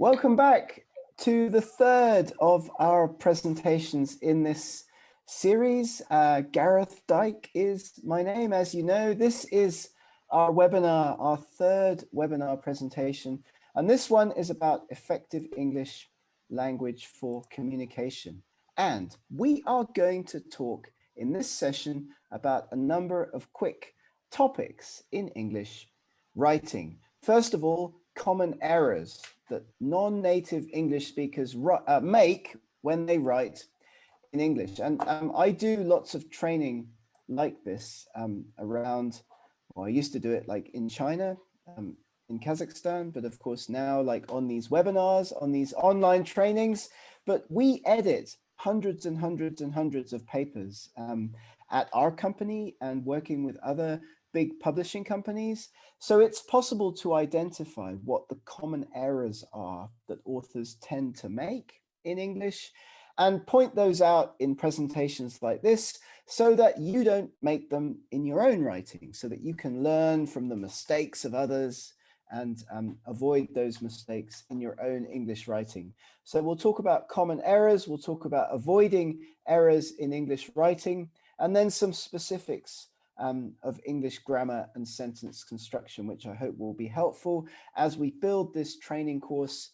Welcome back to the third of our presentations in this series. Gareth Dyke is my name. As you know, this is our webinar, our third webinar presentation. And this one is about effective English language for communication. And we are going to talk in this session about a number of quick topics in English writing. First of all, common errors that non-native English speakers make when they write in English. And I do lots of training like this around, well, I used to do it like in China, in Kazakhstan, but of course now like on these webinars, on these online trainings, but we edit hundreds and hundreds and hundreds of papers at our company and working with other big publishing companies. So it's possible to identify what the common errors are that authors tend to make in English and point those out in presentations like this so that you don't make them in your own writing, so that you can learn from the mistakes of others and avoid those mistakes in your own English writing. So we'll talk about common errors, we'll talk about avoiding errors in English writing, and then some specifics of English grammar and sentence construction, which I hope will be helpful as we build this training course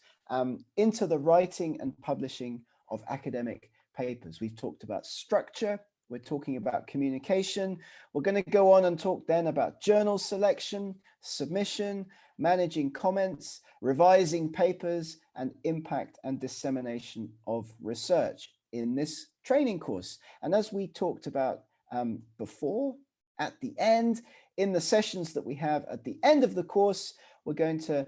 into the writing and publishing of academic papers. We've talked about structure, we're talking about communication. We're going to go on and talk then about journal selection, submission, managing comments, revising papers, and impact and dissemination of research in this training course. And as we talked about before, at the end, in the sessions that we have at the end of the course, we're going to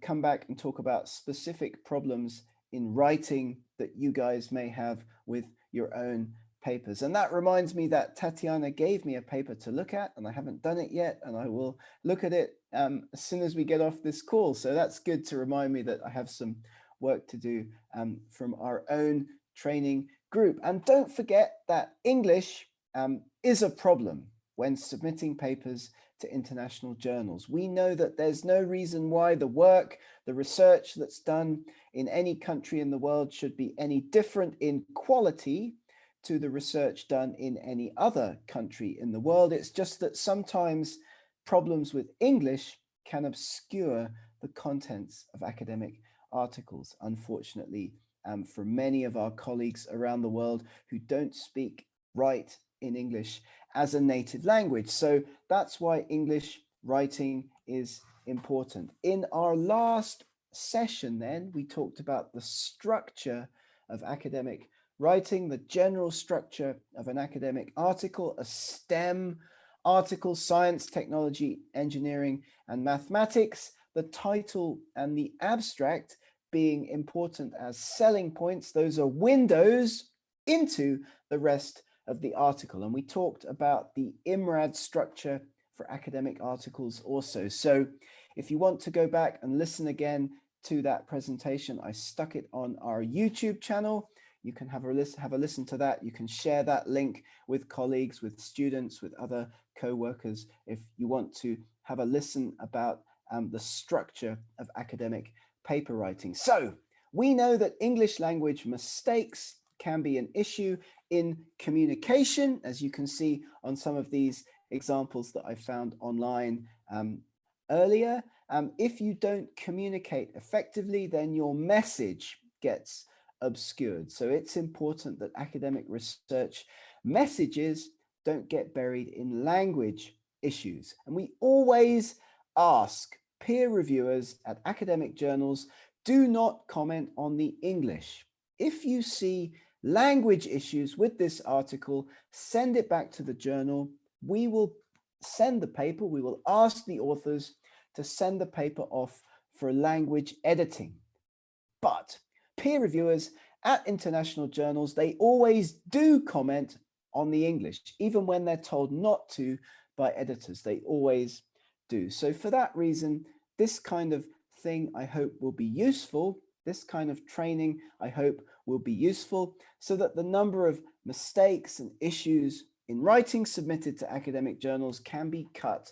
come back and talk about specific problems in writing that you guys may have with your own papers. And that reminds me that Tatiana gave me a paper to look at, and I haven't done it yet, and I will look at it as soon as we get off this call. So that's good to remind me that I have some work to do from our own training group. And don't forget that English is a problem when submitting papers to international journals. We know that there's no reason why the work, the research that's done in any country in the world should be any different in quality to the research done in any other country in the world. It's just that sometimes problems with English can obscure the contents of academic articles, unfortunately, for many of our colleagues around the world who don't speak right in English as a native language. So that's why English writing is important. In our last session then, we talked about the structure of academic writing, the general structure of an academic article, a STEM article, science, technology, engineering, and mathematics, the title and the abstract being important as selling points. Those are windows into the rest of the article. And we talked about the IMRAD structure for academic articles also. So if you want to go back and listen again to that presentation, I stuck it on our YouTube channel. You can have a listen to that. You can share that link with colleagues, with students, with other co-workers if you want to have a listen about the structure of academic paper writing. So we know that English language mistakes can be an issue in communication, as you can see on some of these examples that I found online earlier. If you don't communicate effectively, then your message gets obscured. So it's important that academic research messages don't get buried in language issues. And we always ask peer reviewers at academic journals, do not comment on the English. If you see language issues with this article, send it back to the journal. We will send the paper, we will ask the authors to send the paper off for language editing. But peer reviewers at international journals, they always do comment on the English, even when they're told not to by editors, they always do. So for that reason, this kind of thing I hope will be useful. This kind of training I hope will be useful so that the number of mistakes and issues in writing submitted to academic journals can be cut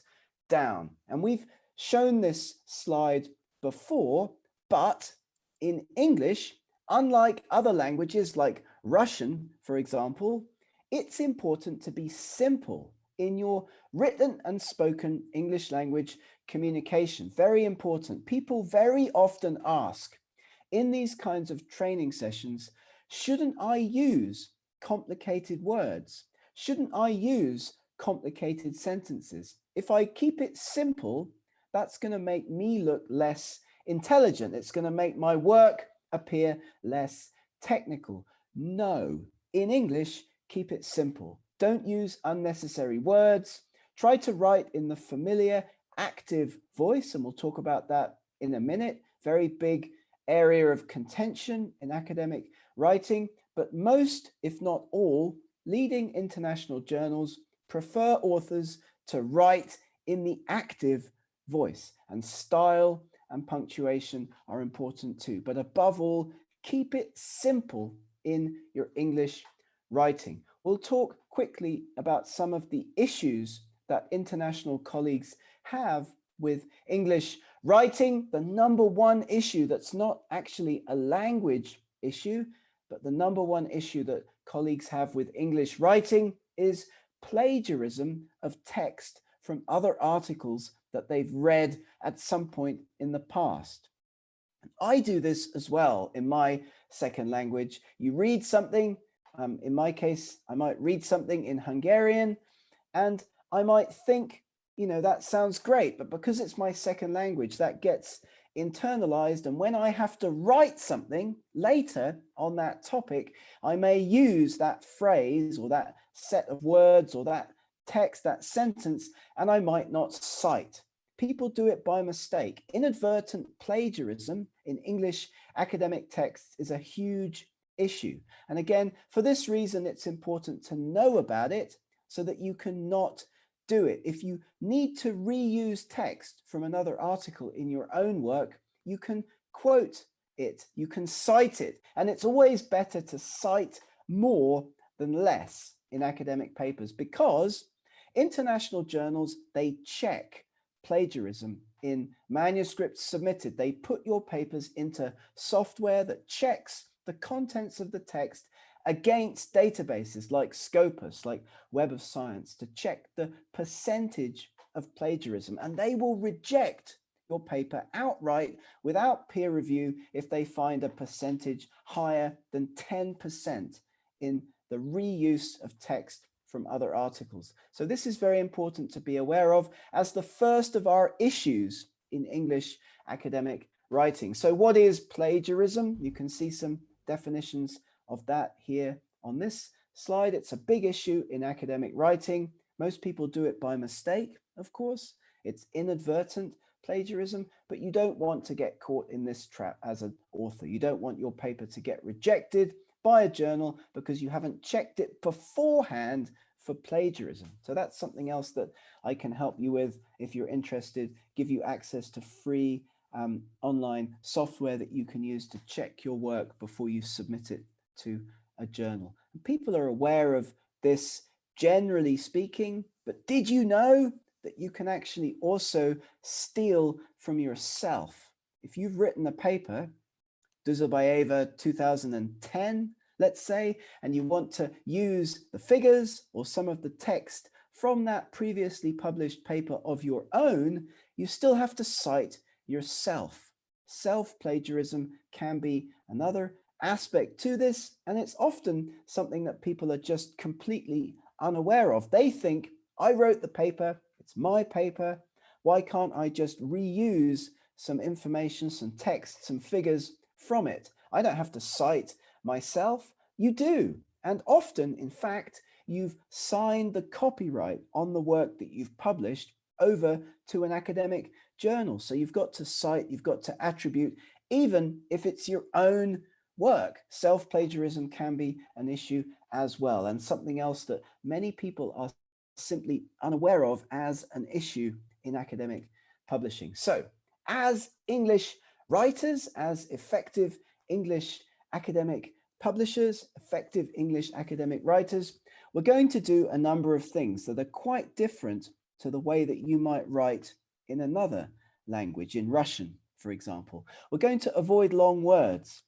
down. And we've shown this slide before, but In English, unlike other languages like Russian, for example, it's important to be simple in your written and spoken English language communication. Very important. People very often ask in these kinds of training sessions, shouldn't I use complicated words? Shouldn't I use complicated sentences? If I keep it simple, that's going to make me look less intelligent. It's going to make my work appear less technical. No, in English, keep it simple. Don't use unnecessary words. Try to write in the familiar active voice, and we'll talk about that in a minute. Very big area of contention in academic writing, but most, if not all, leading international journals prefer authors to write in the active voice, and style and punctuation are important too. But above all, keep it simple in your English writing. We'll talk quickly about some of the issues that international colleagues have with English writing. The number one issue that's not actually a language issue, but the number one issue that colleagues have with English writing is plagiarism of text from other articles that they've read at some point in the past. I do this as well in my second language. You read something, in my case, I might read something in Hungarian and I might think, you know, that sounds great, but because it's my second language, that gets internalized. And when I have to write something later on that topic, I may use that phrase or that set of words or that text, that sentence, and I might not cite. People do it by mistake. Inadvertent plagiarism in English academic texts is a huge issue. And again, for this reason, it's important to know about it so that you cannot do it. If you need to reuse text from another article in your own work, you can quote it, you can cite it, and it's always better to cite more than less in academic papers, because international journals, they check plagiarism in manuscripts submitted. They put your papers into software that checks the contents of the text against databases like Scopus, like Web of Science, to check the percentage of plagiarism. And they will reject your paper outright without peer review if they find a percentage higher than 10% in the reuse of text from other articles. So this is very important to be aware of as the first of our issues in English academic writing. So what is plagiarism? You can see some definitions of that here on this slide. It's a big issue in academic writing. Most people do it by mistake, of course. It's inadvertent plagiarism, but you don't want to get caught in this trap as an author. You don't want your paper to get rejected by a journal because you haven't checked it beforehand for plagiarism. So that's something else that I can help you with if you're interested, give you access to free online software that you can use to check your work before you submit it to a journal. And people are aware of this generally speaking, but did you know that you can actually also steal from yourself? If you've written a paper, Duzobayeva 2010, let's say, and you want to use the figures or some of the text from that previously published paper of your own, you still have to cite yourself. Self-plagiarism can be another aspect to this, and it's often something that people are just completely unaware of. They think, I wrote the paper, it's my paper, why can't I just reuse some information, some text, some figures from it? I don't have to cite myself. You do. And often, in fact, you've signed the copyright on the work that you've published over to an academic journal. So you've got to cite, you've got to attribute, even if it's your own work. Self-plagiarism can be an issue as well, and something else that many people are simply unaware of as an issue in academic publishing. So as English writers, as effective English academic publishers, effective English academic writers, we're going to do a number of things that are quite different to the way that you might write in another language, in Russian, for example. We're going to avoid long words.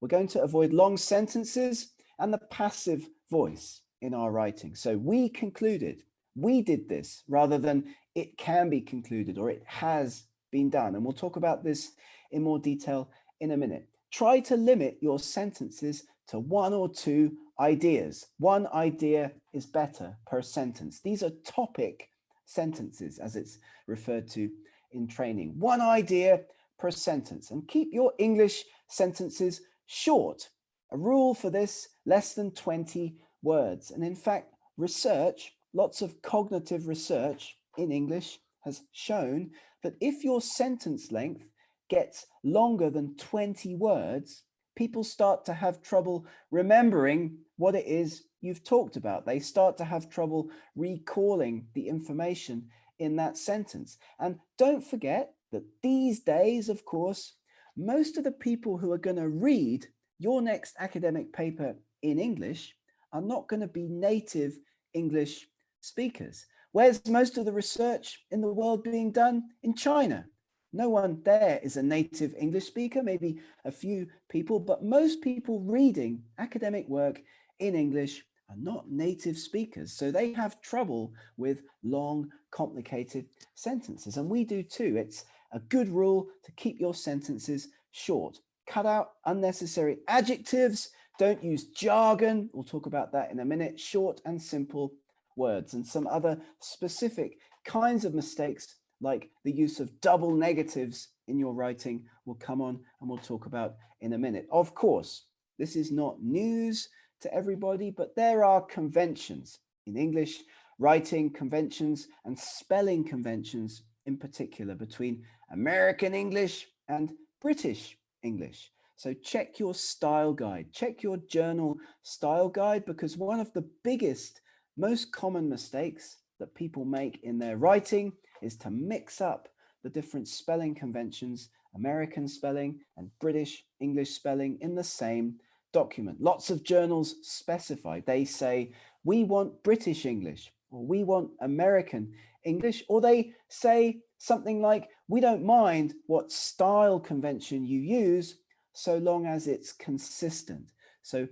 We're going to avoid long sentences and the passive voice in our writing. So we concluded, we did this, rather than it can be concluded or it has been done. And we'll talk about this in more detail in a minute. Try to limit your sentences to one or two ideas. One idea is better per sentence. These are topic sentences, as it's referred to in training. One idea per sentence, and keep your English sentences short. A rule for this, less than 20 words. And in fact, research, lots of cognitive research in English has shown that if your sentence length gets longer than 20 words, people start to have trouble remembering what it is you've talked about. They start to have trouble recalling the information in that sentence. And don't forget that these days, of course, most of the people who are going to read your next academic paper in English are not going to be native English speakers. Where's most of the research in the world being done? In China. No one there is a native English speaker, maybe a few people, but most people reading academic work in English are not native speakers. So they have trouble with long, complicated sentences. And we do too. It's a good rule to keep your sentences short. Cut out unnecessary adjectives. Don't use jargon. We'll talk about that in a minute. Short and simple words, and some other specific kinds of mistakes like the use of double negatives in your writing will come on and we'll talk about in a minute. Of course, this is not news to everybody, but there are conventions in English writing, conventions and spelling conventions in particular between American English and British English. So check your style guide, check your journal style guide, because one of the biggest, most common mistakes that people make in their writing is to mix up the different spelling conventions, American spelling and British English spelling in the same document. Lots of journals specify, they say, we want British English, or we want American English, or they say something like, we don't mind what style convention you use, so long as it's consistent. So,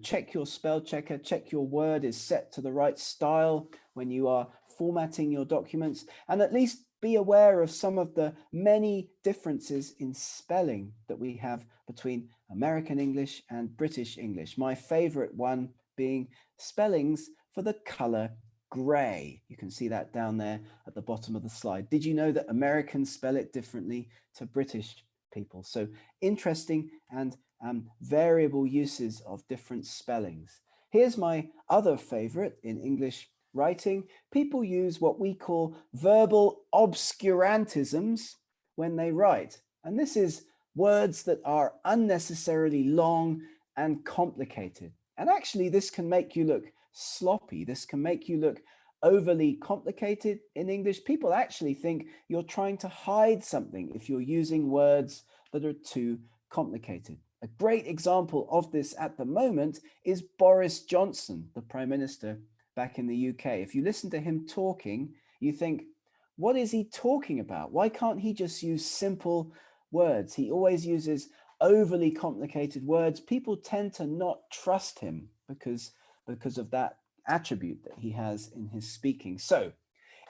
check your spell checker, check your word is set to the right style when you are formatting your documents, and at least be aware of some of the many differences in spelling that we have between American English and British English. My favorite one being spellings for the color gray. You can see that down there at the bottom of the slide. Did you know that Americans spell it differently to British people? So interesting and variable uses of different spellings. Here's my other favorite in English writing. People use what we call verbal obscurantisms when they write. And this is words that are unnecessarily long and complicated. And actually, this can make you look sloppy. This can make you look overly complicated in English. People actually think you're trying to hide something if you're using words that are too complicated. A great example of this at the moment is Boris Johnson, the Prime Minister back in the UK. If you listen to him talking, you think, what is he talking about? Why can't he just use simple words? He always uses overly complicated words. People tend to not trust him because of that attribute that he has in his speaking. So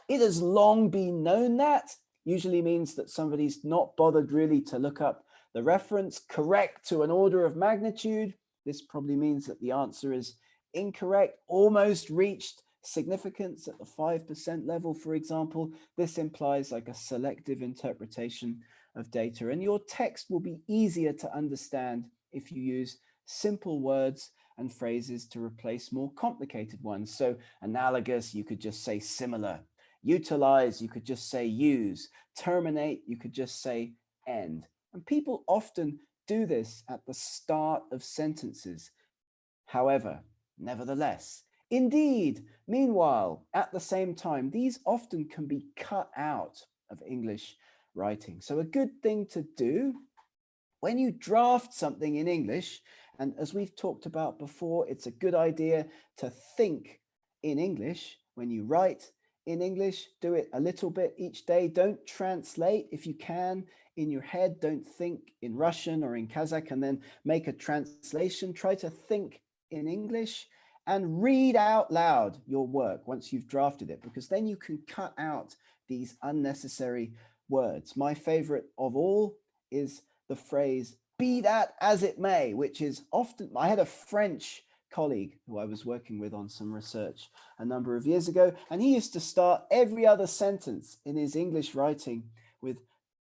it has long been known that usually means that somebody's not bothered really to look up the reference. Correct to an order of magnitude. This probably means that the answer is incorrect. Almost reached significance at the 5% level, for example. This implies like a selective interpretation of data, and your text will be easier to understand if you use simple words and phrases to replace more complicated ones. So analogous, you could just say similar. Utilize, you could just say use. Terminate, you could just say end. And people often do this at the start of sentences. However, nevertheless, indeed, meanwhile, at the same time, these often can be cut out of English writing. So a good thing to do when you draft something in English, and as we've talked about before, it's a good idea to think in English when you write in English. Do it a little bit each day. Don't translate if you can in your head. Don't think in Russian or in Kazakh and then make a translation. Try to think in English and read out loud your work once you've drafted it, because then you can cut out these unnecessary words. My favorite of all is the phrase, be that as it may, which is often, I had a French colleague who I was working with on some research a number of years ago, and he used to start every other sentence in his English writing with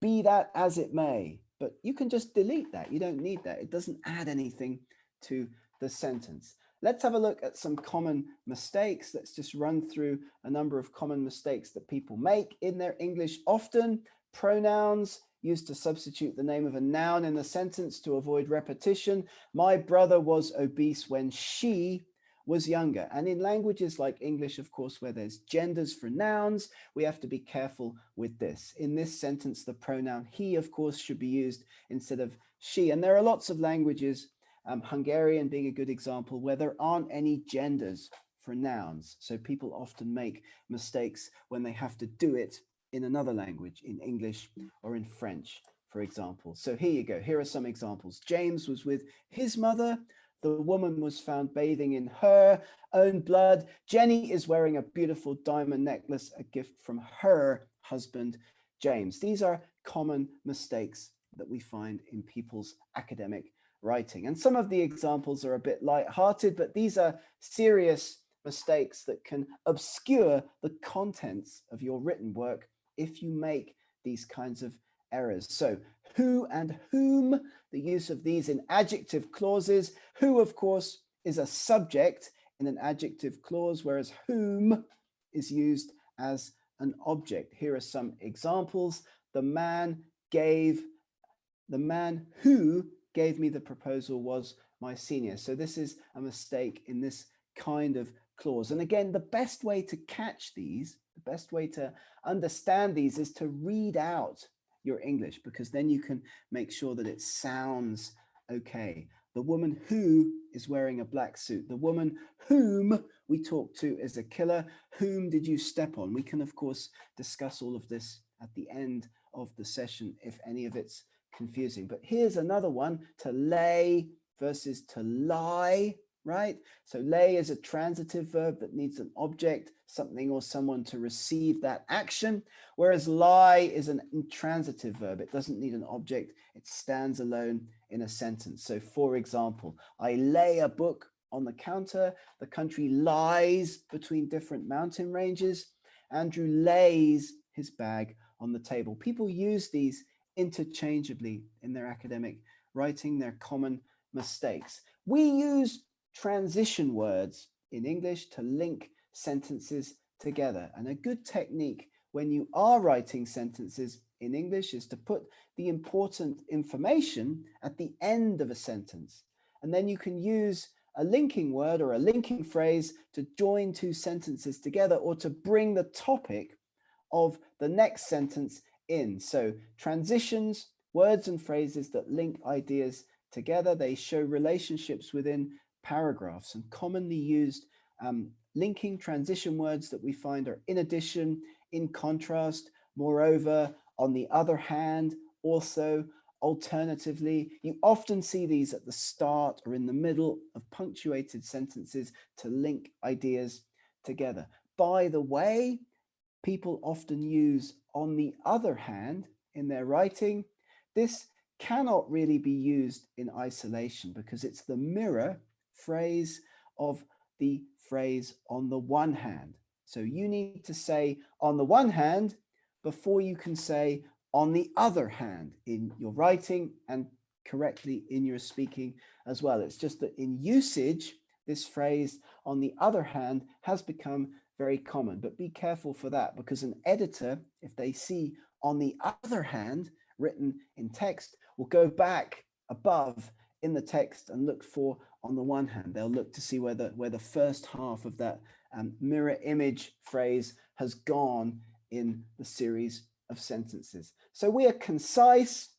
be that as it may, but you can just delete that. You don't need that. It doesn't add anything to the sentence. Let's have a look at some common mistakes. Let's just run through a number of common mistakes that people make in their English. Often pronouns used to substitute the name of a noun in the sentence to avoid repetition. My brother was obese when she was younger. And in languages like English, of course, where there's genders for nouns, we have to be careful with this. In this sentence, the pronoun he, of course, should be used instead of she. And there are lots of languages, Hungarian being a good example, where there aren't any genders for nouns. So people often make mistakes when they have to do it in another language, in English or in French, for example. So here you go. Here are some examples. James was with his mother. The woman was found bathing in her own blood. Jenny is wearing a beautiful diamond necklace, a gift from her husband, James. These are common mistakes that we find in people's academic writing. And some of the examples are a bit light-hearted, but these are serious mistakes that can obscure the contents of your written work if you make these kinds of errors. So who and whom, the use of these in adjective clauses. Who, of course, is a subject in an adjective clause, whereas whom is used as an object. Here are some examples. The man who gave me the proposal was my senior. So this is a mistake in this kind of clause. And again, the best way to catch these, the best way to understand these is to read out your English, because then you can make sure that it sounds okay. The woman who is wearing a black suit. The woman whom we talked to is a killer. Whom did you step on? We can, of course, discuss all of this at the end of the session if any of it's confusing. But here's another one, to lay versus to lie, right? So lay is a transitive verb that needs an object, something or someone to receive that action, whereas lie is an intransitive verb. It doesn't need an object. It stands alone in a sentence. So for example, I lay a book on the counter. The country lies between different mountain ranges. Andrew lays his bag on the table. People use these interchangeably in their academic writing. They're common mistakes. We use transition words in English to link sentences together. And a good technique when you are writing sentences in English is to put the important information at the end of a sentence. And then you can use a linking word or a linking phrase to join two sentences together, or to bring the topic of the next sentence in. So transitions, words and phrases that link ideas together. They show relationships within paragraphs, and commonly used linking transition words that we find are in addition, in contrast, moreover, on the other hand, also, alternatively. You often see these at the start or in the middle of punctuated sentences to link ideas together. By the way, people often use on the other hand in their writing. This cannot really be used in isolation because it's the mirror phrase of the phrase on the one hand. So you need to say on the one hand before you can say on the other hand in your writing and correctly in your speaking as well. It's just that in usage, this phrase on the other hand has become very common, but be careful for that, because an editor, if they see on the other hand written in text, will go back above in the text and look for on the one hand. They'll look to see where the first half of that mirror image phrase has gone in the series of sentences. So we are concise,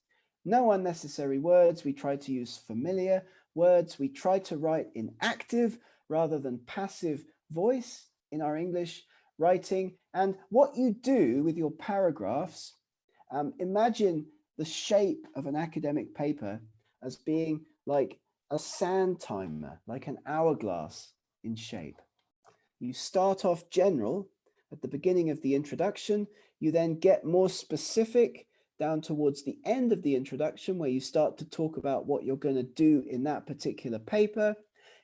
no unnecessary words. We try to use familiar words. We try to write in active rather than passive voice in our English writing. And what you do with your paragraphs, imagine the shape of an academic paper as being like a sand timer, like an hourglass in shape. You start off general at the beginning of the introduction, you then get more specific down towards the end of the introduction, where you start to talk about what you're going to do in that particular paper.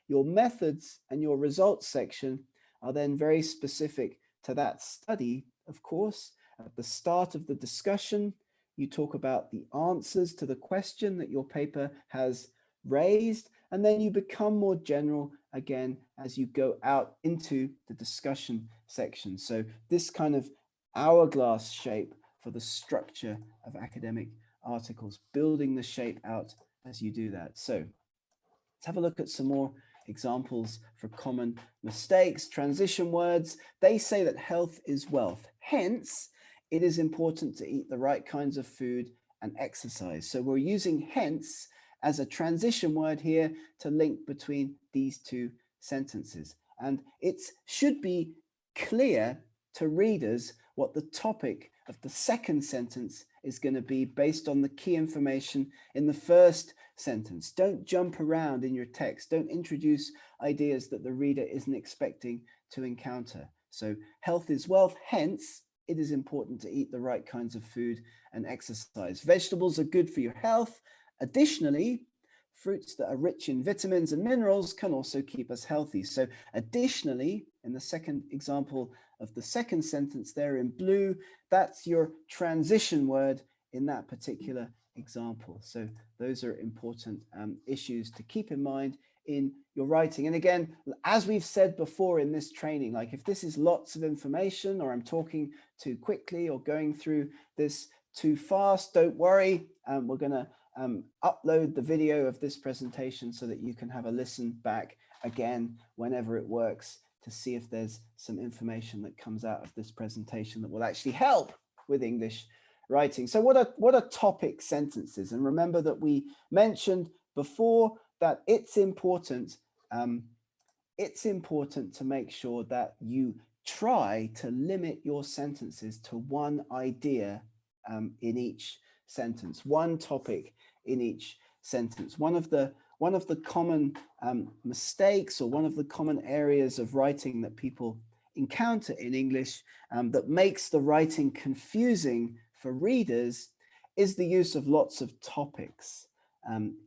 Your methods and your results section are then very specific to that study, of course. At the start of the discussion, you talk about the answers to the question that your paper has raised, and then you become more general again as you go out into the discussion section. So this kind of hourglass shape for the structure of academic articles, building the shape out as you do that. So let's have a look at some more examples for common mistakes. Transition words, they say that health is wealth. Hence, it is important to eat the right kinds of food and exercise. So we're using hence as a transition word here to link between these two sentences. And it should be clear to readers what the topic of the second sentence is going to be based on the key information in the first sentence. Don't jump around in your text. Don't introduce ideas that the reader isn't expecting to encounter. So health is wealth, hence it is important to eat the right kinds of food and exercise. Vegetables are good for your health. Additionally, fruits that are rich in vitamins and minerals can also keep us healthy. So additionally, in the second example of the second sentence there in blue, that's your transition word in that particular example. So those are important issues to keep in mind in your writing. And again, as we've said before in this training, like if this is lots of information or I'm talking too quickly or going through this too fast, don't worry. We're going to upload the video of this presentation so that you can have a listen back again whenever it works to see if there's some information that comes out of this presentation that will actually help with English writing. So what are topic sentences? And remember that we mentioned before that it's important to make sure that you try to limit your sentences to one idea in each sentence, one topic in each sentence. One of the common mistakes or one of the common areas of writing that people encounter in English that makes the writing confusing for readers is the use of lots of topics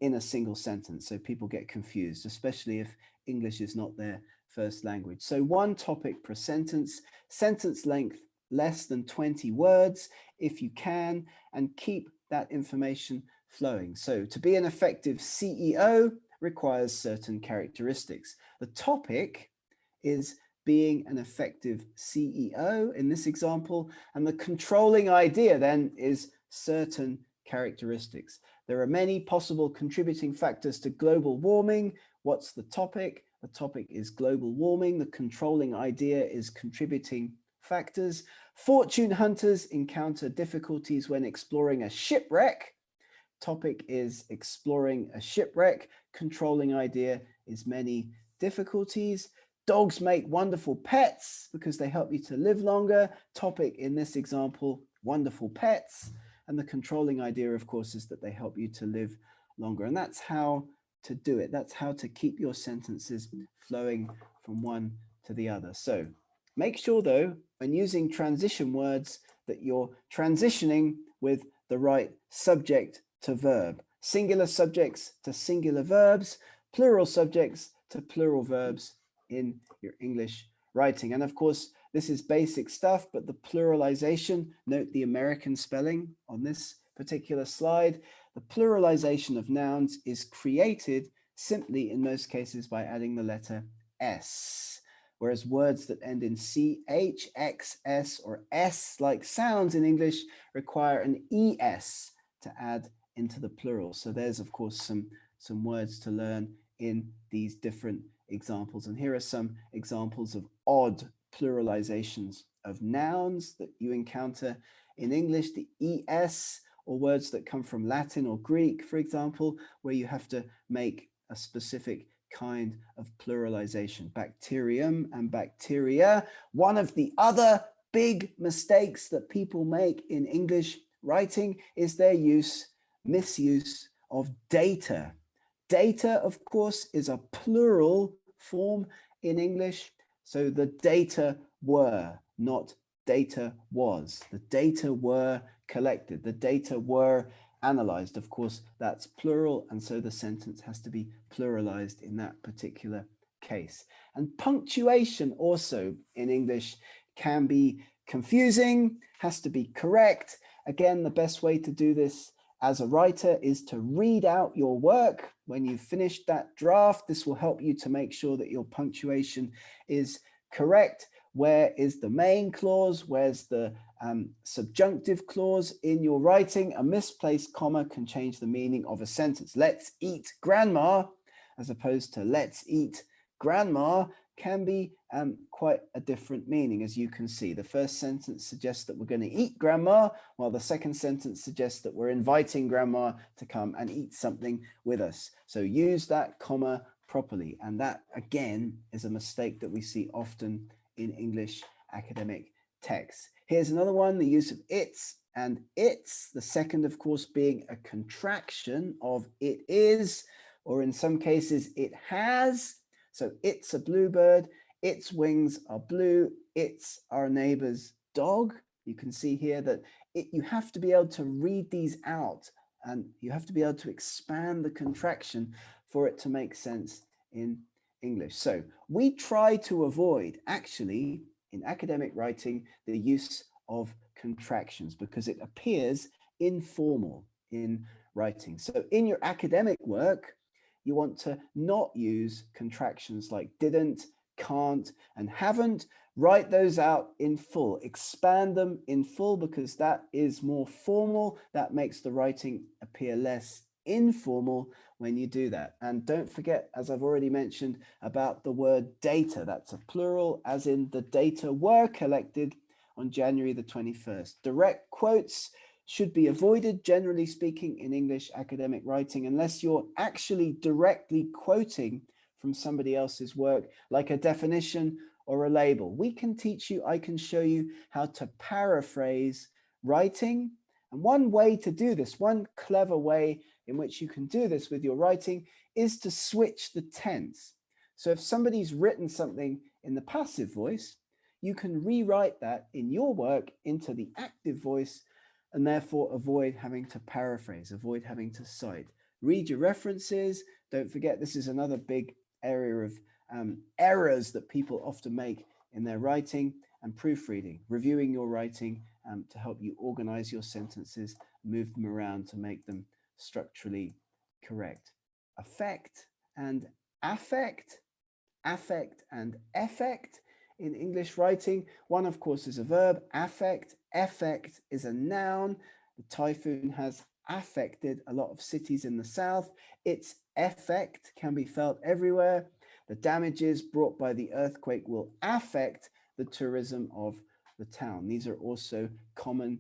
in a single sentence. So people get confused, especially if English is not their first language. So one topic per sentence, sentence length less than 20 words if you can, and keep that information flowing. So to be an effective CEO requires certain characteristics. The topic is being an effective CEO in this example, and the controlling idea then is certain characteristics. There are many possible contributing factors to global warming. What's the topic? The topic is global warming. The controlling idea is contributing factors. Fortune hunters encounter difficulties when exploring a shipwreck. Topic is exploring a shipwreck. Controlling idea is many difficulties. Dogs make wonderful pets because they help you to live longer. Topic in this example, wonderful pets. And the controlling idea, of course, is that they help you to live longer. And that's how to do it. That's how to keep your sentences flowing from one to the other. So make sure, though, when using transition words, that you're transitioning with the right subject to verb. Singular subjects to singular verbs, plural subjects to plural verbs in your English writing. And of course, this is basic stuff, but the pluralization, note the American spelling on this particular slide. The pluralization of nouns is created simply in most cases by adding the letter S, whereas words that end in CH, X, S, or S-like sounds in English require an ES to add into the plural. So there's, of course, some words to learn in these different examples. And here are some examples of odd pluralizations of nouns that you encounter in English. The ES, or words that come from Latin or Greek, for example, where you have to make a specific kind of pluralization. Bacterium and bacteria. One of the other big mistakes that people make in English writing is their misuse of data. Data, of course, is a plural form in English. So the data were, not data was. The data were collected. The data were analyzed. Of course, that's plural, and so the sentence has to be pluralized in that particular case. And punctuation also in English can be confusing, has to be correct. Again, the best way to do this as a writer is to read out your work when you've finished that draft. This will help you to make sure that your punctuation is correct. Where is the main clause? Where's the subjunctive clause in your writing? A misplaced comma can change the meaning of a sentence. Let's eat grandma, as opposed to let's eat grandma, can be quite a different meaning. As you can see, the first sentence suggests that we're going to eat grandma, while the second sentence suggests that we're inviting grandma to come and eat something with us. So use that comma properly. And that, again, is a mistake that we see often in English academic texts. Here's another one, the use of its and its, the second, of course, being a contraction of it is, or in some cases, it has. So it's a bluebird, its wings are blue, it's our neighbor's dog. You can see here that you have to be able to read these out, and you have to be able to expand the contraction for it to make sense in English. So we try to avoid, actually, in academic writing, the use of contractions because it appears informal in writing. So in your academic work, you want to not use contractions like didn't, can't, and haven't. Write those out in full. Expand them in full because that is more formal. That makes the writing appear less informal when you do that. And don't forget, as I've already mentioned, about the word data. That's a plural, as in the data were collected on January the 21st. Direct quotes should be avoided, generally speaking, in English academic writing, unless you're actually directly quoting from somebody else's work, like a definition or a label. We can teach you, I can show you how to paraphrase writing. And one way to do this, one clever way in which you can do this with your writing, is to switch the tense. So if somebody's written something in the passive voice, you can rewrite that in your work into the active voice, and therefore avoid having to paraphrase, avoid having to cite. Read your references. Don't forget, this is another big area of errors that people often make in their writing, and proofreading, reviewing your writing to help you organize your sentences, move them around to make them structurally correct. Affect and affect, affect and effect in English writing. One, of course, is a verb, affect. Effect is a noun. The typhoon has affected a lot of cities in the south. Its effect can be felt everywhere. The damages brought by the earthquake will affect the tourism of the town. These are also common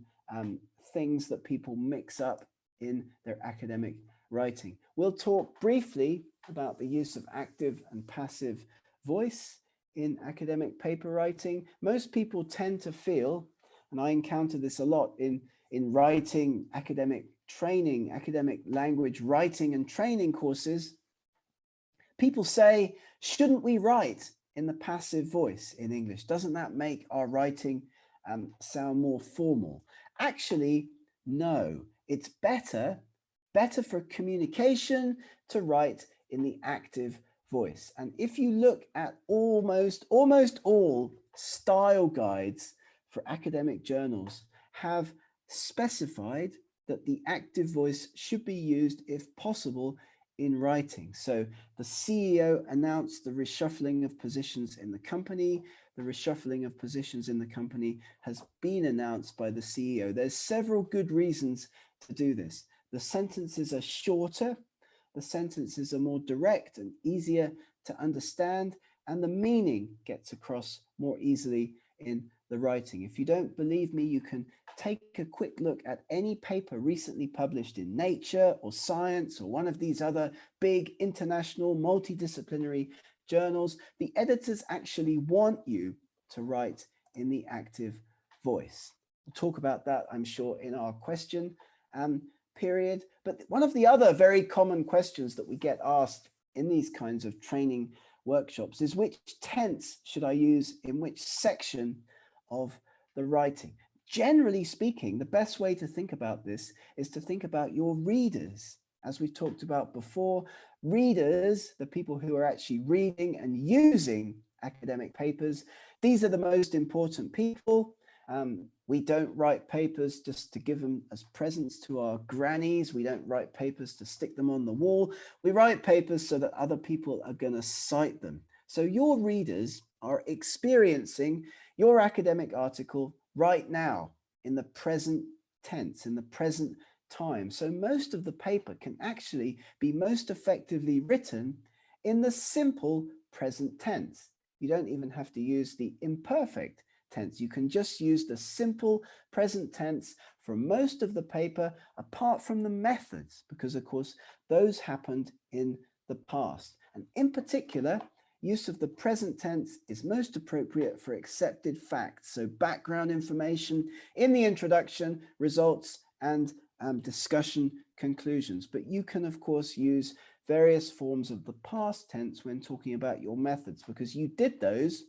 things that people mix up in their academic writing. We'll talk briefly about the use of active and passive voice in academic paper writing. Most people tend to feel, and I encounter this a lot in writing academic training, academic language writing and training courses, people say, shouldn't we write in the passive voice in English? Doesn't that make our writing sound more formal? Actually, no. It's better for communication to write in the active voice. And if you look at almost all style guides for academic journals have specified that the active voice should be used if possible in writing. So the CEO announced the reshuffling of positions in the company. The reshuffling of positions in the company has been announced by the CEO. There's several good reasons to do this. The sentences are shorter, the sentences are more direct and easier to understand, and the meaning gets across more easily in the writing. If you don't believe me, you can take a quick look at any paper recently published in Nature or Science or one of these other big international multidisciplinary journals. The editors actually want you to write in the active voice. We'll talk about that, I'm sure, in our question period. But one of the other very common questions that we get asked in these kinds of training workshops is, which tense should I use in which section of the writing? Generally speaking, the best way to think about this is to think about your readers. As we talked about before, readers, the people who are actually reading and using academic papers, these are the most important people. We don't write papers just to give them as presents to our grannies. We don't write papers to stick them on the wall. We write papers so that other people are going to cite them. So your readers are experiencing your academic article right now in the present tense, in the present time. So most of the paper can actually be most effectively written in the simple present tense. You don't even have to use the imperfect tense. You can just use the simple present tense for most of the paper, apart from the methods, because of course those happened in the past. And in particular, use of the present tense is most appropriate for accepted facts. So background information in the introduction, results, and discussion conclusions. But you can of course use various forms of the past tense when talking about your methods, because you did those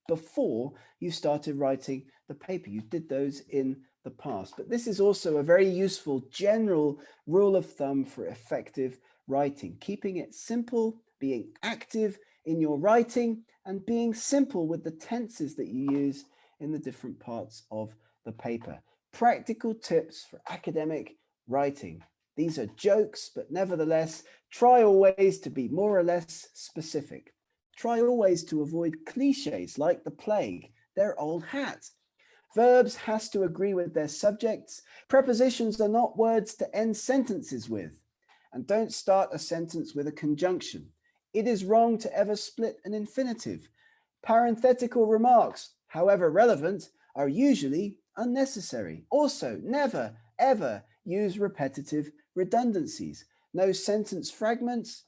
before you started writing the paper. You did those in the past. But this is also a very useful general rule of thumb for effective writing, keeping it simple, being active in your writing, and being simple with the tenses that you use in the different parts of the paper. Practical tips for academic writing. These are jokes, but nevertheless, try always to be more or less specific. Try always to avoid cliches like the plague. They're old hat. Verbs has to agree with their subjects. Prepositions are not words to end sentences with. And don't start a sentence with a conjunction. It is wrong to ever split an infinitive. Parenthetical remarks, however relevant, are usually unnecessary. Also, never, ever use repetitive redundancies. No sentence fragments.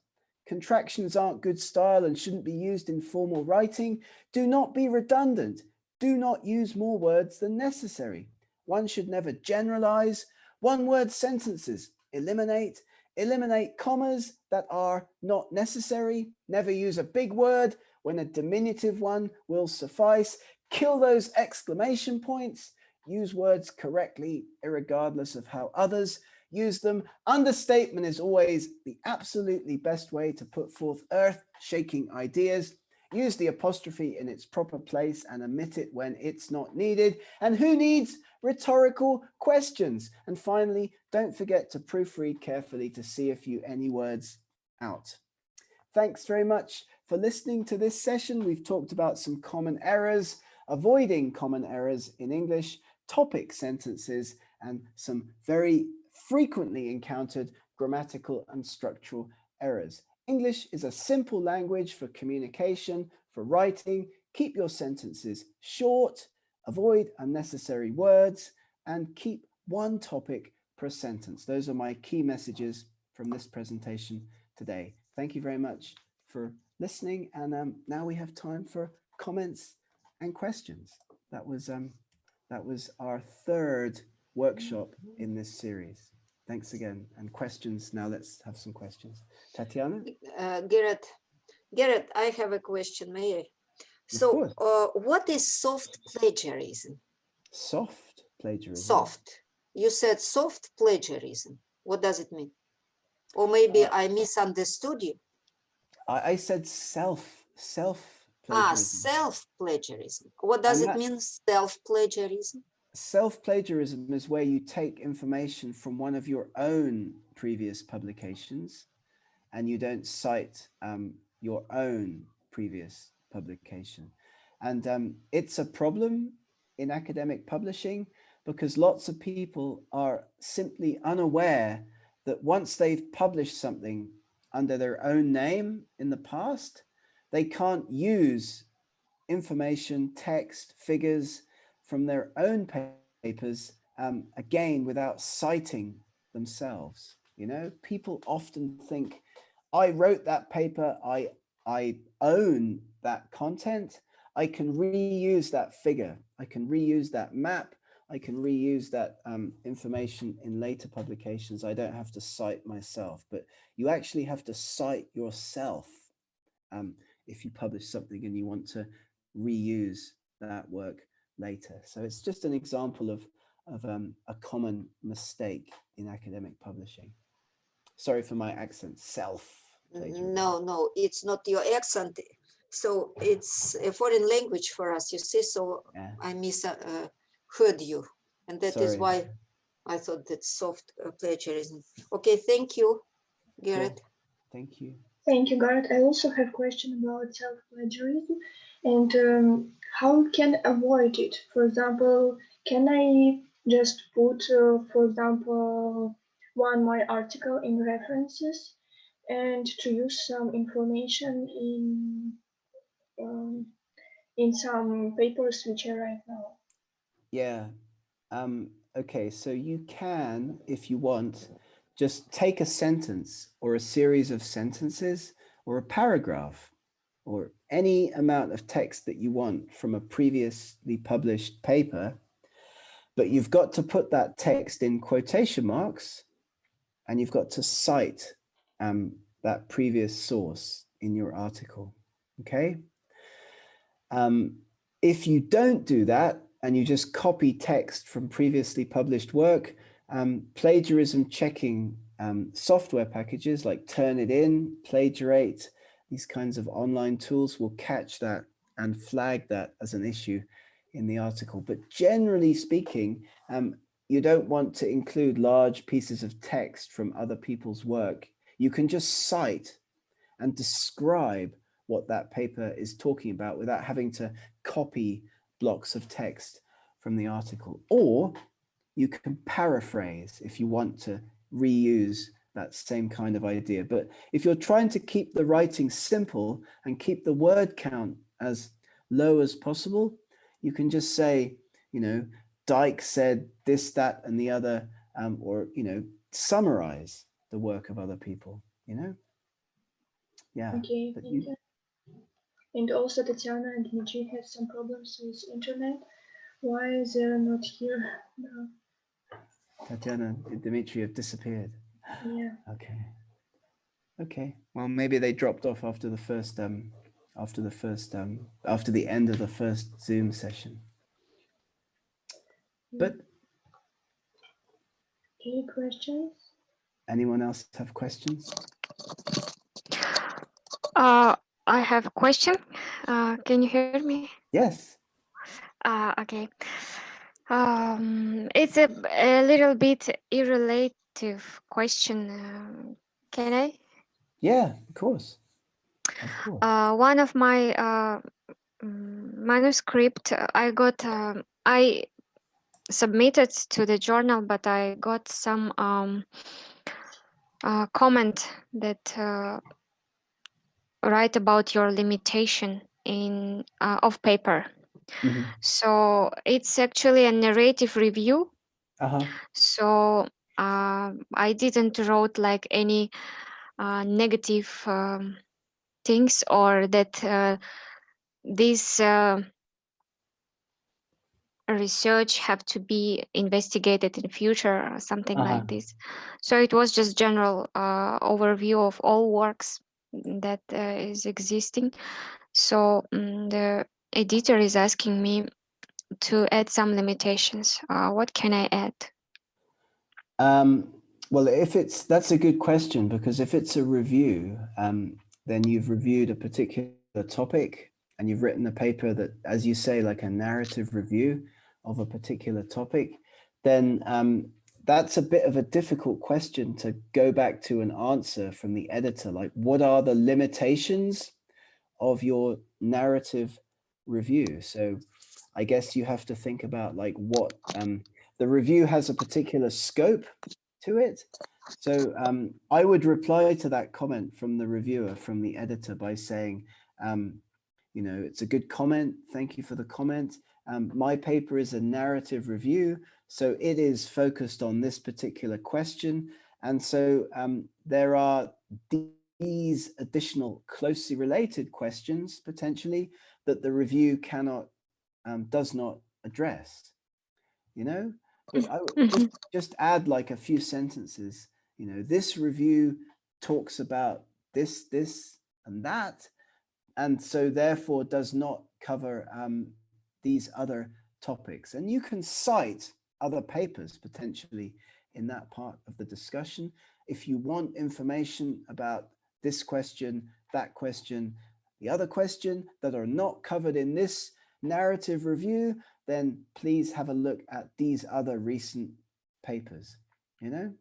Contractions aren't good style and shouldn't be used in formal writing. Do not be redundant. Do not use more words than necessary. One should never generalize. One-word sentences. Eliminate commas that are not necessary. Never use a big word when a diminutive one will suffice. Kill those exclamation points. Use words correctly, irregardless of how others use them. Understatement is always the absolutely best way to put forth earth-shaking ideas. Use the apostrophe in its proper place and omit it when it's not needed. And who needs rhetorical questions? And finally, don't forget to proofread carefully to see if you any words out. Thanks very much for listening to this session. We've talked about some common errors, avoiding common errors in English, topic sentences, and some very frequently encountered grammatical and structural errors. English is a simple language for communication, for writing. Keep your sentences short, avoid unnecessary words, and keep one topic per sentence. Those are my key messages from this presentation today. Thank you very much for listening. And now we have time for comments and questions. That was our third workshop in this series. Thanks again. And questions. Now let's have some questions. Tatiana? Garrett, I have a question, may I? So what is soft plagiarism? Soft plagiarism? Soft. You said soft plagiarism. What does it mean? Or maybe I misunderstood you. I said self-plagiarism. Self-plagiarism. What does it mean, self-plagiarism? Self-plagiarism is where you take information from one of your own previous publications and you don't cite your own previous publication. And it's a problem in academic publishing because lots of people are simply unaware that once they've published something under their own name in the past, they can't use information, text, figures from their own papers, again, without citing themselves. You know, people often think, I wrote that paper, I own that content, I can reuse that figure, I can reuse that map, I can reuse that information in later publications. I don't have to cite myself, but you actually have to cite yourself if you publish something and you want to reuse that work later. So it's just an example of a common mistake in academic publishing. Sorry for my accent, self-plagiarism. No, it's not your accent. So it's a foreign language for us, you see, so yeah. I misheard you. And that is why I thought that soft plagiarism. Okay, thank you, Garrett. Cool. Thank you. Thank you, Garrett. I also have a question about self-plagiarism and how can I avoid it? For example, can I just put, for example, my article in references and to use some information in some papers which I write now? Yeah. Okay, so you can, if you want, just take a sentence or a series of sentences or a paragraph or any amount of text that you want from a previously published paper, but you've got to put that text in quotation marks and you've got to cite that previous source in your article, okay? If you don't do that and you just copy text from previously published work, plagiarism checking software packages like Turnitin, Plagiarate, these kinds of online tools will catch that and flag that as an issue in the article. But generally speaking, you don't want to include large pieces of text from other people's work. You can just cite and describe what that paper is talking about without having to copy blocks of text from the article. Or you can paraphrase if you want to reuse that same kind of idea. But if you're trying to keep the writing simple and keep the word count as low as possible, you can just say, you know, Dyke said this, that, and the other, or, you know, summarize the work of other people, you know? Yeah. Okay, thank you. And also Tatiana and Dmitry had some problems with internet. Why they're not here now? Tatiana and Dmitry have disappeared. Yeah. Okay. Okay. Well, maybe they dropped off after the first after the end of the first Zoom session. But any questions? Anyone else have questions? I have a question. Can you hear me? Yes. Okay. It's a little bit irrelative question. Can I? Yeah, of course. Of course. One of my manuscript I submitted to the journal, but I got some comment that write about your limitation in of paper. Mm-hmm. So it's actually a narrative review. So I didn't wrote like any negative things, or that this research have to be investigated in the future or something like this. So it was just general overview of all works that is existing. So the editor is asking me to add some limitations. What can I add? Well, that's a good question, because if it's a review, then you've reviewed a particular topic and you've written a paper that, as you say, like a narrative review of a particular topic, then that's a bit of a difficult question to go back to an answer from the editor. Like, what are the limitations of your narrative review? So I guess you have to think about like what the review has a particular scope to it. So I would reply to that comment from the reviewer, from the editor, by saying, you know, it's a good comment. Thank you for the comment. My paper is a narrative review, so it is focused on this particular question. And so there are these additional closely related questions potentially that the review cannot, does not address, you know? But I would just add like a few sentences, you know, this review talks about this, this, and that, and so therefore does not cover these other topics. And you can cite other papers potentially in that part of the discussion. If you want information about this question, that question, the other question that are not covered in this narrative review, then please have a look at these other recent papers. You know,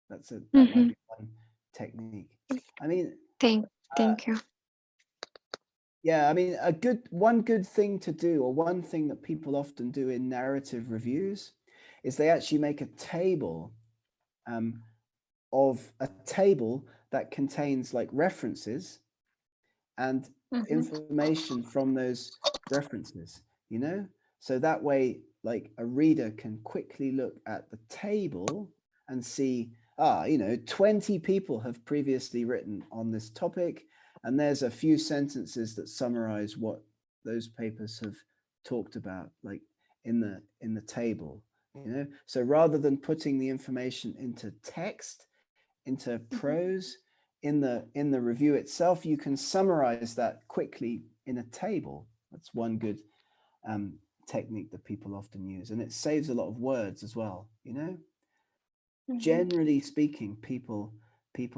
that might be one technique. I mean, thank you. Yeah, I mean, one good thing to do, or one thing that people often do in narrative reviews, is they actually make a table that contains like references and information from those references, you know? So that way, like a reader can quickly look at the table and see, you know, 20 people have previously written on this topic, and there's a few sentences that summarize what those papers have talked about, like in the table, you know? So rather than putting the information into text, into prose, in the review itself, you can summarize that quickly in a table. That's one good technique that people often use, and it saves a lot of words as well, you know? Generally speaking, people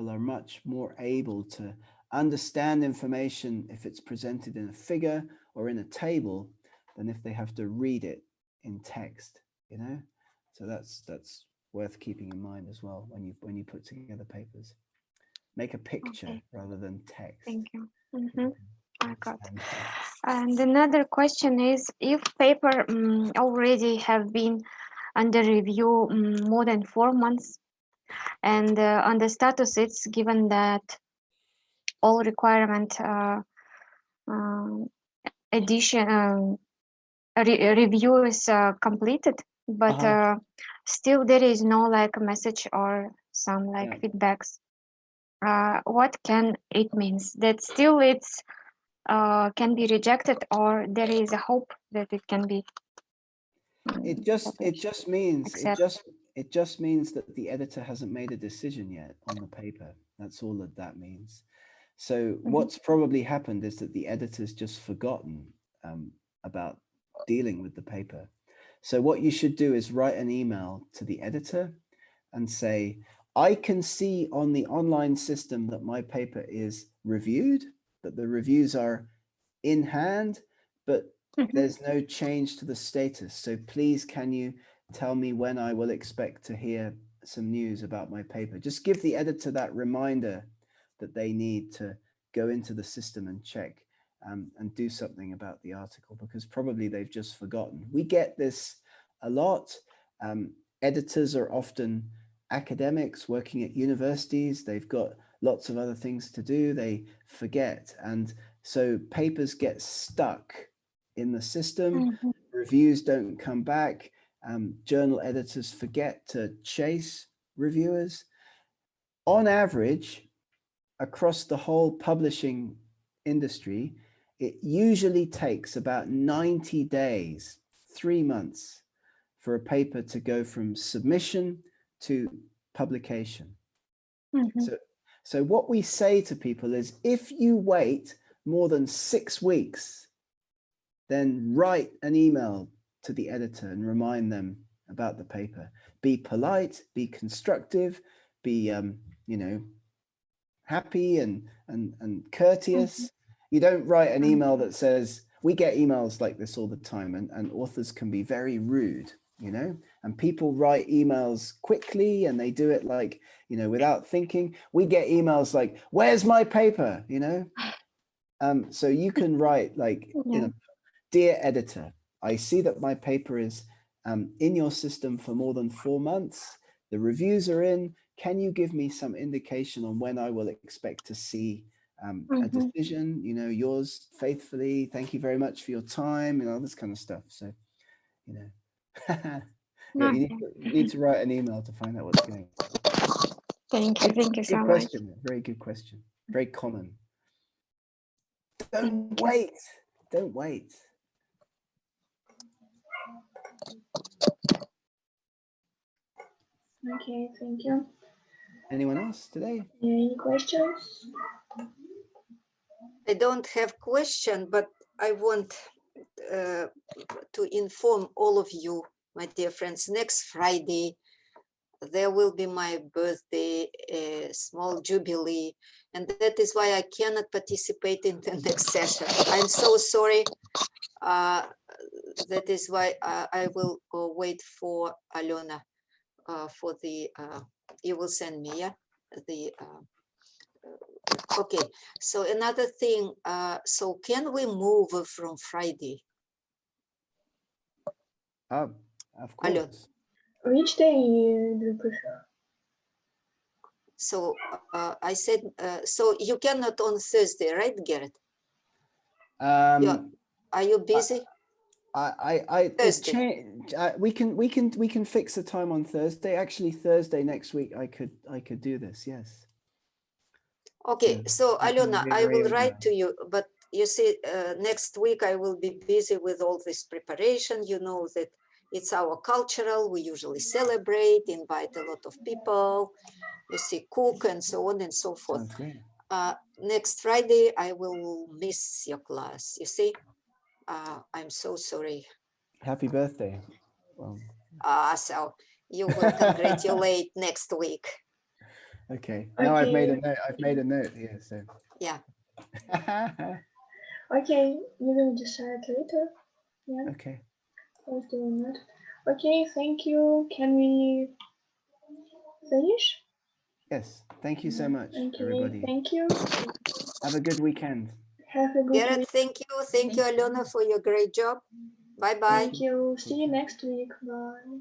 are much more able to understand information if it's presented in a figure or in a table than if they have to read it in text, you know? So that's worth keeping in mind as well when you put together papers. Make a picture rather than text. Thank you. I got. And another question is, if paper already have been under review more than 4 months, and on the status it's given that all requirement edition review is completed, but still there is no like message or some like feedbacks. What can it means? That still it's can be rejected, or there is a hope that it can be it just means that the editor hasn't made a decision yet on the paper. That's all that means. So what's probably happened is that the editor's just forgotten about dealing with the paper. So what you should do is write an email to the editor and say, I can see on the online system that my paper is reviewed, that the reviews are in hand, but there's no change to the status. So please, can you tell me when I will expect to hear some news about my paper? Just give the editor that reminder that they need to go into the system and check and do something about the article, because probably they've just forgotten. We get this a lot. Editors are often academics working at universities. They've got lots of other things to do. They forget. And so papers get stuck in the system. Reviews don't come back. Journal editors forget to chase reviewers. On average, across the whole publishing industry, it usually takes about 90 days, 3 months, for a paper to go from submission to publication. So what we say to people is, if you wait more than 6 weeks, then write an email to the editor and remind them about the paper. Be polite, be constructive, be you know, happy and courteous. You don't write an email that says, we get emails like this all the time, and authors can be very rude, you know, and people write emails quickly and they do it like, you know, without thinking. We get emails like, where's my paper, you know? So you can write like, you know, dear editor, I see that my paper is in your system for more than 4 months. The reviews are in. Can you give me some indication on when I will expect to see a decision? You know, yours faithfully. Thank you very much for your time and all this kind of stuff. So you know. Yeah, you need to write an email to find out what's going on. Thank you so much. Question, very good question, very common. Don't wait. Don't wait. Okay, thank you. Anyone else today? Any questions? I don't have question, but I want to inform all of you, my dear friends, next Friday, there will be my birthday, a small jubilee, and that is why I cannot participate in the next session. I'm so sorry. That is why I will go wait for Alona for the, you will send me, yeah? The, okay, so another thing, so can we move from Friday? Of course. Alona. Which day do you prefer? So I said, so you cannot on Thursday, right, Garrett? Are you busy? We can fix a time on Thursday. Actually, Thursday next week, I could do this. Yes. Okay, yeah. So Alona, I will write to you, but you see, next week I will be busy with all this preparation. You know that it's our cultural. We usually celebrate, invite a lot of people. You see, cook and so on and so forth. Next Friday, I will miss your class. You see, I'm so sorry. Happy birthday. Well. So you will congratulate next week. Okay. Now I've made a note. I've made a note here. So. Yeah. Okay, we will decide later. Yeah. Okay. Let's do that. Okay, thank you. Can we finish? Yes. Thank you so much, everybody. Thank you. Have a good weekend. Have a good Garrett, thank you. Thank you, Alona, for your great job. Bye-bye. Thank you. See you next week. Bye.